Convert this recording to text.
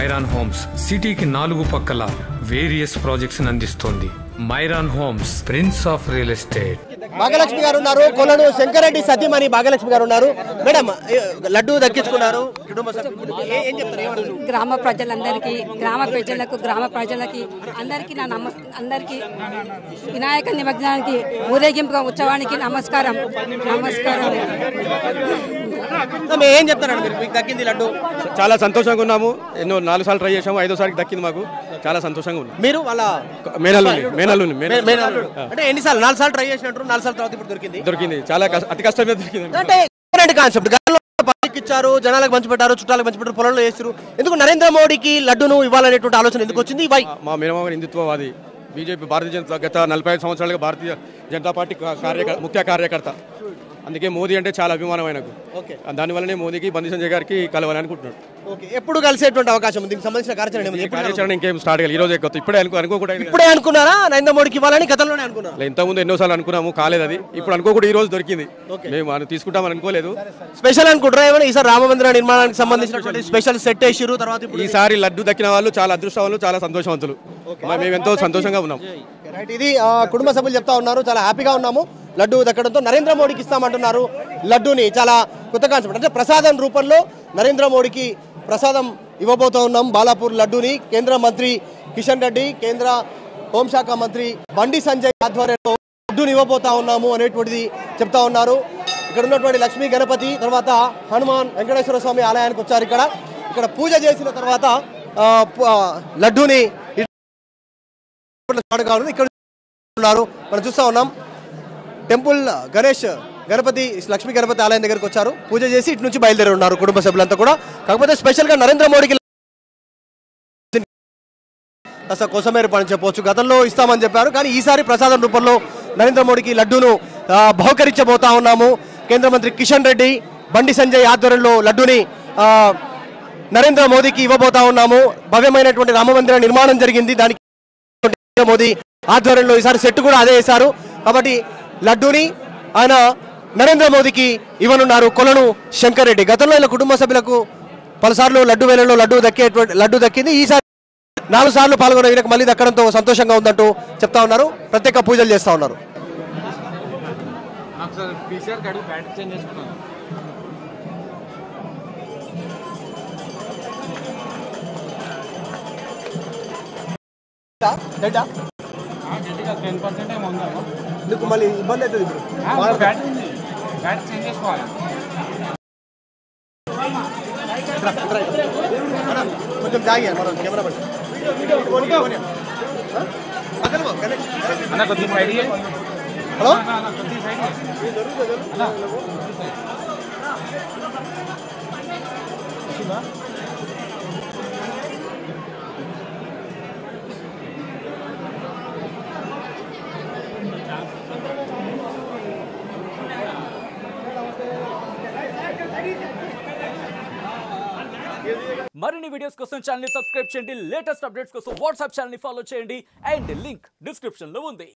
మైరాన్ homes సిటీకి 4 పక్కల various projects అందిస్తోంది. మైరాన్ homes, prince of real estate. Bhagyalakshmi గారు ఉన్నారు, కొలను శంకరెడ్డి సతీమణి భాగ్యలక్ష్మి గారు ఉన్నారు. మేడం, లడ్డు దక్కించుకున్నారు, ఏం చెప్తారు? గ్రామ ప్రజలందరికీ, గ్రామ ప్రజలకి అందరికీ అందరికీ వినాయక నిమజ్జనానికి ఊరేగింపు ఉత్సవానికి నమస్కారం. ఏం చెప్తారండి మీరు? మీకు దక్కింది లడ్డు, చాలా సంతోషంగా ఉన్నాము. 4 సార్లు ట్రై చేసాము, 5వ దక్కింది మాకు. చాలా సంతోషంగా ఉంది. మీరు వాళ్ళ మేనల్లు అంటే ఎన్నిసార్లు? 4 సార్లు ట్రై చేసినట్టు, 4 సార్లు తర్వాత ఇప్పుడు దొరికింది. చాలా అతి కష్టమే దొరికింది. అంటే కాన్సెప్ట్ ఇచ్చారు, జనాలకు పంచిపెట్టారు, చుట్టాలకు పంచిపెట్టారు, పొలంలో చేస్తారు. ఎందుకు నరేంద్ర మోడీకి లడ్డును ఇవ్వాలనేటువంటి ఆలోచన ఎందుకు వచ్చింది? మా మేనమామ హిందుత్వవాది, బీజేపీ భారతీయ జనతా గత 45 సంవత్సరాలుగా భారతీయ జనతా పార్టీ ముఖ్య కార్యకర్త. అందుకే మోదీ అంటే చాలా అభిమానం ఆయనకు. దానివల్లనే మోదీకి బండి సంజయ్ గారికి కలవాలని అనుకుంటున్నాడు. ఎప్పుడు కలిసేటువంటి అవకాశం ఉంది? దీనికి సంబంధించిన కార్యాచరణ ఇంకేం స్టార్ట్ చేయాలి? ఈ రోజే ఇప్పుడే ఇప్పుడే అనుకున్నారా నరేంద్ర మోడీకి ఇవ్వాలని? గతంలోనే అనుకున్నారా? ఇంతకుముందు ఎన్నోసార్లు అనుకున్నాము, కాలేదు. అది ఇప్పుడు అనుకోకుండా ఈ రోజు దొరికింది. మేము తీసుకుంటామని అనుకోలేదు. స్పెషల్ అనుకుంటారా ఏమైనా? ఈసారి రామ మందిర నిర్మాణానికి సంబంధించిన స్పెషల్ సెట్ వేసిరు. తర్వాత ఈసారి లడ్డు దక్కిన వాళ్ళు చాలా అదృష్టవంతులు, చాలా సంతోషవంతులు. మేము ఎంతో సంతోషంగా ఉన్నాం. ఇది కుటుంబ సభ్యులు చెప్తా ఉన్నారు, చాలా హ్యాపీగా ఉన్నాము లడ్డు దక్కడంతో. నరేంద్ర మోడీకి ఇస్తామంటున్నారు లడ్డూని. చాలా కొత్త కాన్సెప్ట్, అంటే ప్రసాదం రూపంలో నరేంద్ర మోడీకి ప్రసాదం ఇవ్వబోతా ఉన్నాం బాలాపూర్ లడ్డూని. కేంద్ర మంత్రి కిషన్ రెడ్డి, కేంద్ర హోంశాఖ మంత్రి బండి సంజయ్ ఆధ్వర్యంలో లడ్డూని ఇవ్వబోతా ఉన్నాము అనేటువంటిది చెప్తా ఉన్నారు. ఇక్కడ ఉన్నటువంటి లక్ష్మీ గణపతి, తర్వాత హనుమాన్ వెంకటేశ్వర స్వామి ఆలయానికి వచ్చారు. ఇక్కడ పూజ చేసిన తర్వాత లడ్డూని ఇక్కడ ఉన్నారు. మనం చూస్తా ఉన్నాం. టెంపుల్ గణపతి లక్ష్మీ గణపతి ఆలయం దగ్గరకు వచ్చారు, పూజ చేసి ఇటు నుంచి బయలుదేరి ఉన్నారు కుటుంబ సభ్యులంతా కూడా. కాకపోతే స్పెషల్ గా నరేంద్ర మోడీకి కోసమేరు పని చెప్పవచ్చు. గతంలో ఇస్తామని చెప్పారు, కానీ ఈసారి ప్రసాదం రూపంలో నరేంద్ర మోడీకి లడ్డూను బహుకరించబోతా ఉన్నాము. కేంద్ర మంత్రి కిషన్ రెడ్డి, బండి సంజయ్ ఆధ్వర్యంలో లడ్డూని నరేంద్ర మోదీకి ఇవ్వబోతా ఉన్నాము. భవ్యమైనటువంటి రామ మందిర నిర్మాణం జరిగింది, దానికి మోదీ ఆధ్వర్యంలో ఈసారి సెట్ కూడా అదే వేశారు. కాబట్టి లడ్డూని ఆయన నరేంద్ర మోదీకి ఇవ్వనున్నారు కొలను శంకర్ రెడ్డి. గతంలో ఇలా కుటుంబ సభ్యులకు పలుసార్లు లడ్డు వేలలో లడ్డు దక్కింది. ఈసారి 4 సార్లు పాల్గొన్న ఈయనకు మళ్ళీ దక్కడంతో సంతోషంగా ఉందంటూ చెప్తా ఉన్నారు. ప్రత్యేక పూజలు చేస్తా ఉన్నారు. ఎందుకు మళ్ళీ ఇబ్బంది అవుతుంది? కొంచెం జాగి మనం కెమెరా పడి హలో మరిన్ని వీడియోస్ కోసం ఛానల్ ని సబ్స్క్రైబ్ చేయండి. లేటెస్ట్ అప్డేట్స్ కోసం వాట్సాప్ ఛానల్ ని ఫాలో చేయండి. అండ్ లింక్ డిస్క్రిప్షన్ లో ఉంది.